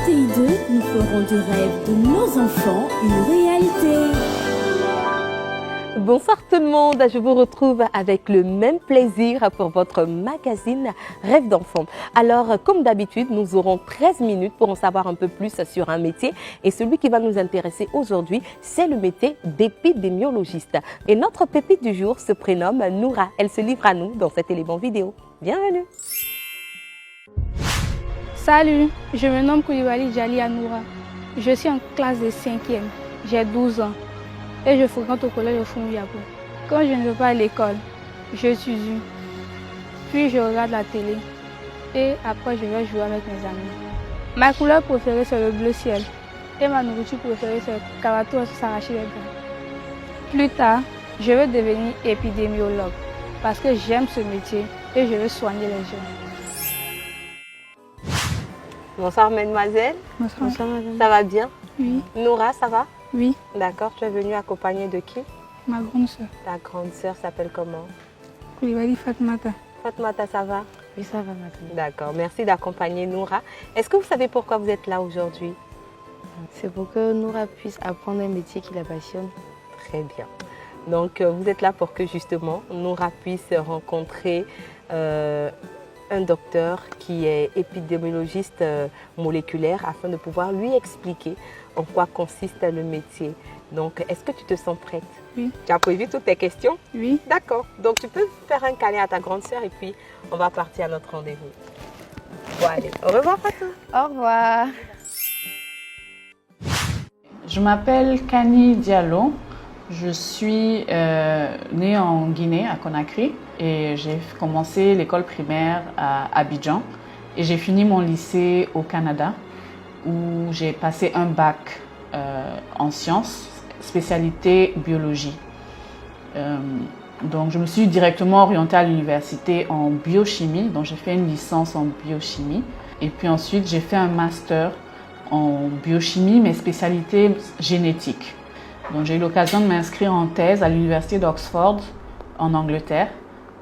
RTI 2, nous ferons du rêve de nos enfants une réalité. Bonsoir tout le monde, je vous retrouve avec le même plaisir pour votre magazine Rêve d'enfant. Alors, comme d'habitude, nous aurons 13 minutes pour en savoir un peu plus sur un métier. Et celui qui va nous intéresser aujourd'hui, c'est le métier d'épidémiologiste. Et notre pépite du jour se prénomme Noura. Elle se livre à nous dans cet élément vidéo. Bienvenue. Salut, je me nomme Koulibaly Djalia Noura. Je suis en classe de 5e. J'ai 12 ans et je fréquente au collège de Foumouyabou. Quand je ne vais pas à l'école, je suis puis je regarde la télé et après je vais jouer avec mes amis. Ma couleur préférée c'est le bleu ciel et ma nourriture préférée c'est le carato à s'arracher les dents. Plus tard, je veux devenir épidémiologue parce que j'aime ce métier et je veux soigner les gens. Bonsoir mademoiselle. Bonsoir madame. Ça va bien? Oui. Noura, ça va? Oui, D'accord, tu es venue accompagnée de qui? ma grande soeur. Ta grande sœur s'appelle comment? Koulibaly Fatmata. Fatmata, ça va? Oui, ça va madame. D'accord, merci d'accompagner Noura. Est-ce que vous savez pourquoi vous êtes là aujourd'hui? C'est pour que Noura puisse apprendre un métier qui la passionne. Très bien. Donc, vous êtes là pour que justement Noura puisse rencontrer un docteur qui est épidémiologiste moléculaire afin de pouvoir lui expliquer en quoi consiste le métier. Donc, est-ce que tu te sens prête? Oui. Tu as prévu toutes tes questions? Oui. D'accord. Donc, tu peux faire un câlin à ta grande sœur et puis on va partir à notre rendez-vous. Bon, allez, au revoir Fatou. Au revoir. Je m'appelle Kani Diallo. Je suis née en Guinée, à Conakry, et j'ai commencé l'école primaire à Abidjan. Et j'ai fini mon lycée au Canada, où j'ai passé un bac en sciences, spécialité biologie. Donc je me suis directement orientée à l'université en biochimie, donc j'ai fait une licence en biochimie. Et puis ensuite j'ai fait un master en biochimie, mais spécialité génétique. Donc j'ai eu l'occasion de m'inscrire en thèse à l'université d'Oxford en Angleterre,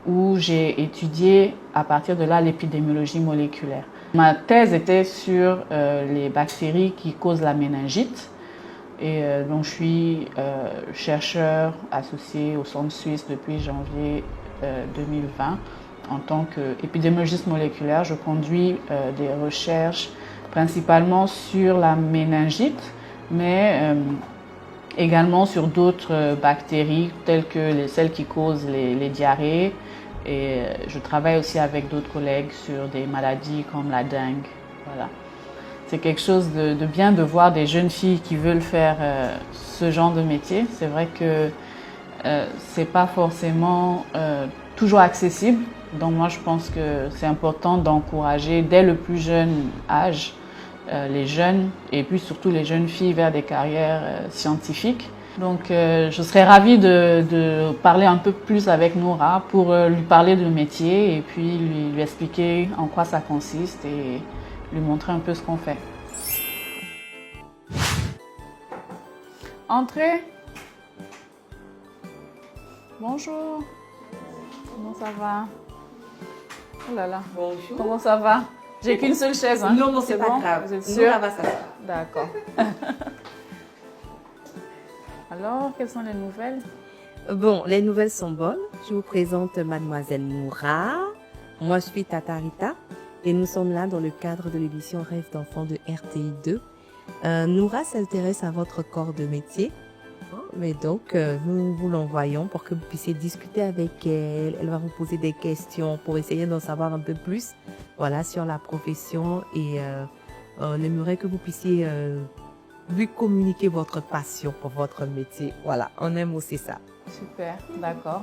où j'ai étudié à partir de là l'épidémiologie moléculaire. Ma thèse était sur les bactéries qui causent la méningite. Et donc je suis chercheur associé au Centre suisse depuis janvier 2020. En tant qu'épidémiologiste moléculaire, je conduis des recherches principalement sur la méningite, mais également sur d'autres bactéries telles que celles qui causent les diarrhées. Et je travaille aussi avec d'autres collègues sur des maladies comme la dengue. Voilà. C'est quelque chose de bien de voir des jeunes filles qui veulent faire ce genre de métier. C'est vrai que c'est pas forcément toujours accessible. Donc moi je pense que c'est important d'encourager dès le plus jeune âge les jeunes et puis surtout les jeunes filles vers des carrières scientifiques. Donc je serais ravie de parler un peu plus avec Noura pour lui parler du métier et puis lui expliquer en quoi ça consiste et lui montrer un peu ce qu'on fait. Entrez. Bonjour. Comment ça va? Oh là là. Bonjour. Comment ça va? J'ai qu'une seule chaise. Hein? Non, c'est pas bon? grave. Vous êtes sûre? Noura va s'asseoir. D'accord. Alors, quelles sont les nouvelles? Bon, les nouvelles sont bonnes. Je vous présente mademoiselle Noura. Moi, je suis Tata Rita et nous sommes là dans le cadre de l'émission Rêve d'enfant de RTI 2. Noura s'intéresse à votre corps de métier. Mais donc, nous vous l'envoyons pour que vous puissiez discuter avec elle. Elle va vous poser des questions pour essayer d'en savoir un peu plus, voilà, sur la profession. Et on aimerait que vous puissiez lui communiquer votre passion pour votre métier. Voilà, on aime aussi ça. Super, d'accord,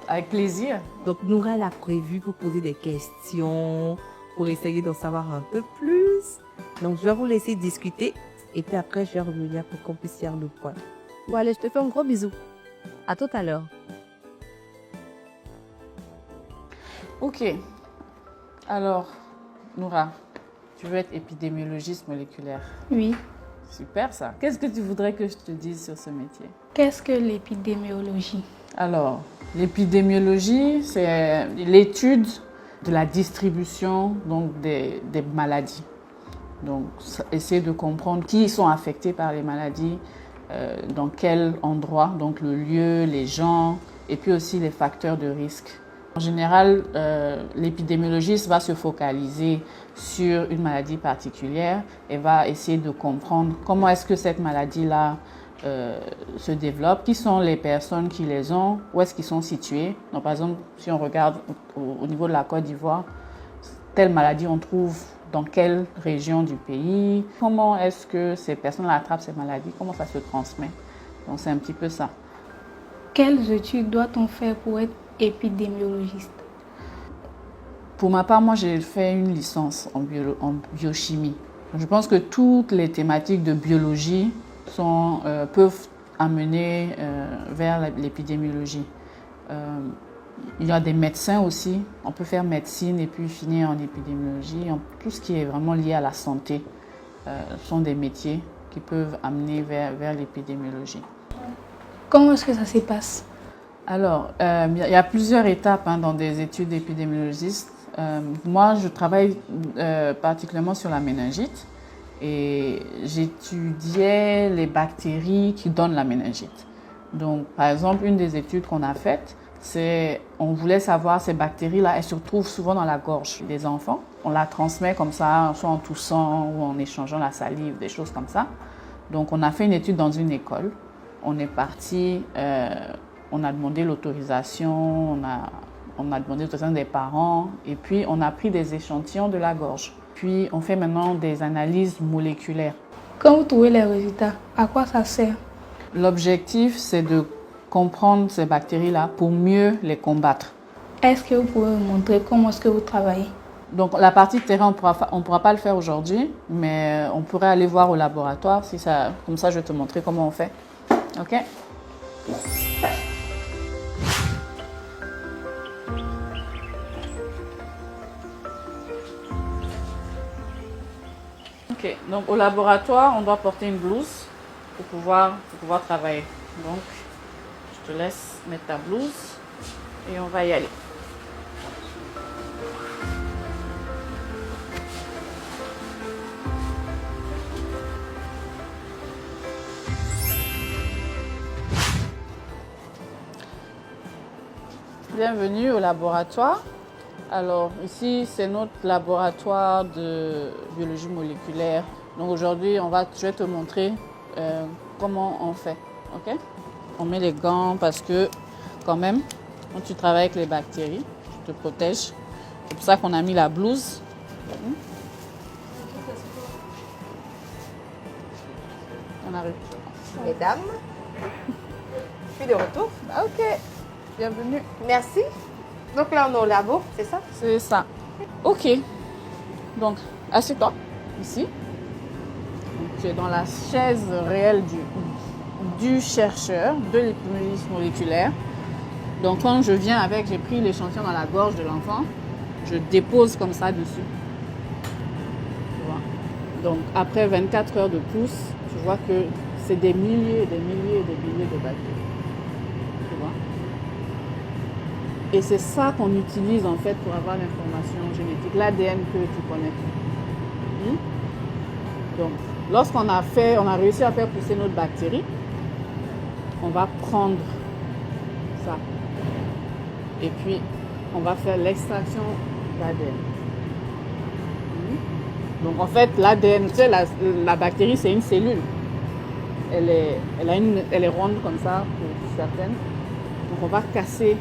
avec plaisir. Donc, Noura elle a prévu vous poser des questions pour essayer d'en savoir un peu plus. Donc, je vais vous laisser discuter et puis après, je vais revenir pour qu'on puisse faire le point. Bon, allez, je te fais un gros bisou. À tout à l'heure. Ok. Alors, Noura, tu veux être épidémiologiste moléculaire. Oui. Super ça. Qu'est-ce que tu voudrais que je te dise sur ce métier? Qu'est-ce que l'épidémiologie? Alors, l'épidémiologie, c'est l'étude de la distribution donc des maladies. Donc, essayer de comprendre qui sont affectés par les maladies, dans quel endroit, donc le lieu, les gens, et puis aussi les facteurs de risque. En général, l'épidémiologiste va se focaliser sur une maladie particulière et va essayer de comprendre comment est-ce que cette maladie-là se développe, qui sont les personnes qui les ont, où est-ce qu'ils sont situés. Donc, par exemple, si on regarde au niveau de la Côte d'Ivoire, telle maladie on trouve dans quelle région du pays, comment est-ce que ces personnes attrapent ces maladies, comment ça se transmet. Donc, c'est un petit peu ça. Quelles études doit-on faire pour être épidémiologiste? Pour ma part, moi, j'ai fait une licence en biochimie. Je pense que toutes les thématiques de biologie peuvent amener vers l'épidémiologie. Il y a des médecins aussi. On peut faire médecine et puis finir en épidémiologie. Tout ce qui est vraiment lié à la santé sont des métiers qui peuvent amener vers l'épidémiologie. Comment est-ce que ça se passe? Alors, il y a plusieurs étapes dans des études d'épidémiologistes. Moi, je travaille particulièrement sur la méningite et j'étudiais les bactéries qui donnent la méningite. Donc, par exemple, une des études qu'on a faites, on voulait savoir ces bactéries-là, elles se retrouvent souvent dans la gorge des enfants. On la transmet comme ça, soit en toussant ou en échangeant la salive, des choses comme ça. Donc, on a fait une étude dans une école. On est parti, on a demandé l'autorisation, on a demandé l'autorisation des parents et puis on a pris des échantillons de la gorge. Puis, on fait maintenant des analyses moléculaires. Quand vous trouvez les résultats, à quoi ça sert? L'objectif, c'est de comprendre ces bactéries-là pour mieux les combattre. Est-ce que vous pouvez me montrer comment est-ce que vous travaillez? Donc, la partie de terrain, on ne pourra pas le faire aujourd'hui, mais on pourrait aller voir au laboratoire. Comme ça, je vais te montrer comment on fait. OK? OK. Donc, au laboratoire, on doit porter une blouse pour pouvoir travailler. Donc, je te laisse mettre ta blouse et on va y aller. Bienvenue au laboratoire. Alors ici, c'est notre laboratoire de biologie moléculaire. Donc aujourd'hui, je vais te montrer comment on fait. OK? On met les gants parce que quand même, quand tu travailles avec les bactéries, tu te protèges. C'est pour ça qu'on a mis la blouse. On arrive. Mesdames, je suis de retour. OK. Bienvenue. Merci. Donc là, on est au labo, c'est ça? C'est ça. OK. Donc, assieds-toi ici. Donc, tu es dans la chaise réelle du chercheur de l'épidémiologie moléculaire. Donc, quand je viens j'ai pris l'échantillon dans la gorge de l'enfant, je dépose comme ça dessus. Tu vois? Donc, après 24 heures de pousse, tu vois que c'est des milliers et des milliers et des milliers de bactéries. Et c'est ça qu'on utilise en fait pour avoir l'information génétique, l'ADN que tu connais. Donc, lorsqu'on a réussi à faire pousser notre bactérie, on va prendre ça. Et puis, on va faire l'extraction d'ADN. Donc, en fait, l'ADN, tu sais, la bactérie, c'est une cellule. Elle est ronde comme ça pour certaines. Donc, on va casser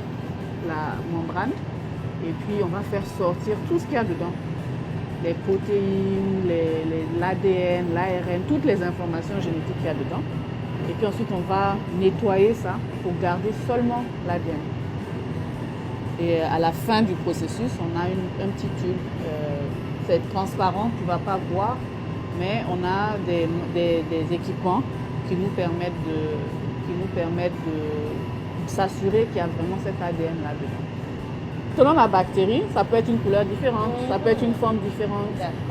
la membrane et puis on va faire sortir tout ce qu'il y a dedans, les protéines, l'ADN, l'ARN, toutes les informations génétiques qu'il y a dedans, et puis ensuite on va nettoyer ça pour garder seulement l'ADN. Et à la fin du processus, on a un petit tube, c'est transparent, tu ne vas pas voir, mais on a des équipements qui nous permettent de s'assurer qu'il y a vraiment cet ADN là-dedans. Selon la bactérie, ça peut être une couleur différente, ça peut être une forme différente,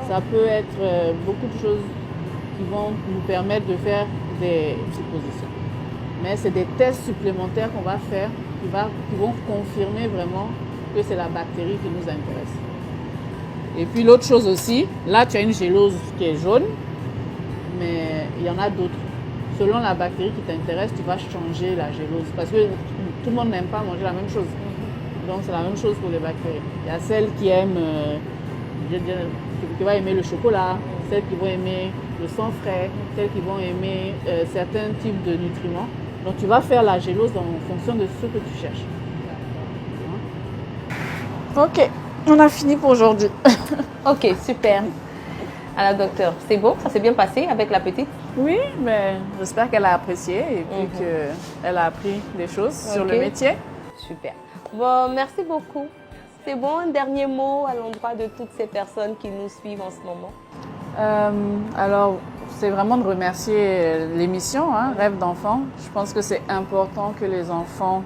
ça peut être beaucoup de choses qui vont nous permettre de faire des suppositions. Mais c'est des tests supplémentaires qu'on va faire qui vont confirmer vraiment que c'est la bactérie qui nous intéresse. Et puis l'autre chose aussi, là tu as une gélose qui est jaune, mais il y en a d'autres. Selon la bactérie qui t'intéresse, tu vas changer la gélose. Parce que tout le monde n'aime pas manger la même chose. Donc c'est la même chose pour les bactéries. Il y a celles qui aiment, qui vont aimer le chocolat, celles qui vont aimer le sang frais, celles qui vont aimer certains types de nutriments. Donc tu vas faire la gélose en fonction de ce que tu cherches. Ok, on a fini pour aujourd'hui. Ok, super. Alors docteur, c'est bon? Ça s'est bien passé avec la petite? Oui, mais j'espère qu'elle a apprécié et puis qu'elle a appris des choses sur le métier. Super. Bon, merci beaucoup. C'est bon, un dernier mot à l'endroit de toutes ces personnes qui nous suivent en ce moment? Alors, c'est vraiment de remercier l'émission, hein, Rêve d'enfant. Je pense que c'est important que les enfants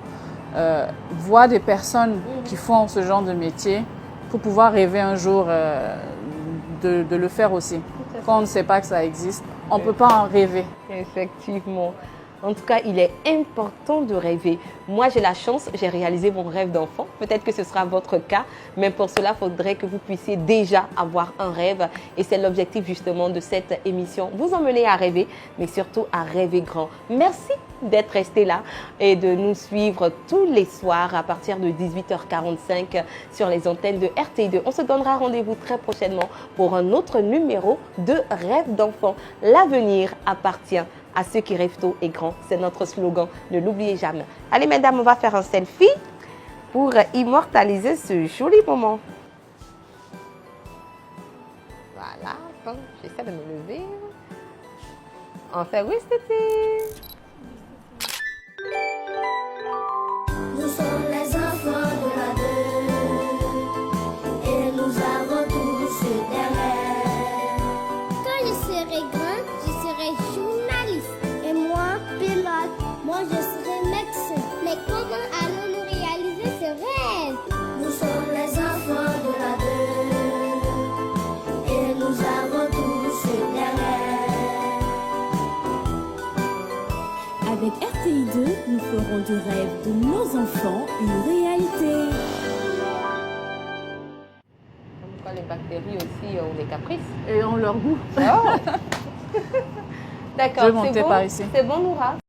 voient des personnes qui font ce genre de métier pour pouvoir rêver un jour de le faire aussi. Quand on ne sait pas que ça existe, on ne peut pas en rêver. Effectivement. En tout cas, il est important de rêver. Moi, j'ai la chance, j'ai réalisé mon rêve d'enfant. Peut-être que ce sera votre cas, mais pour cela, il faudrait que vous puissiez déjà avoir un rêve. Et c'est l'objectif justement de cette émission. Vous emmener à rêver, mais surtout à rêver grand. Merci d'être resté là et de nous suivre tous les soirs à partir de 18h45 sur les antennes de RTI2. On se donnera rendez-vous très prochainement pour un autre numéro de Rêve d'enfant. L'avenir appartient à ceux qui rêvent tôt et grand. C'est notre slogan, ne l'oubliez jamais. Allez mesdames, on va faire un selfie pour immortaliser ce joli moment. Voilà, attends, j'essaie de me lever. Enfin, oui, c'était... Nous sommes les enfants de la deux et nous avons tous des rêves. Quand je serai grand, je serai journaliste et moi pilote. Moi je serai médecin. Mais comment allons-nous réaliser ce rêve? Nous sommes les enfants de la deux et nous avons tous des rêves. Avec RTI2, nous ferons du rêve de nos enfants une réalité. Comme quoi les bactéries aussi ont des caprices. Et ont leur goût. Oh. D'accord, Je vais monter c'est bon, par ici. c'est bon Noura?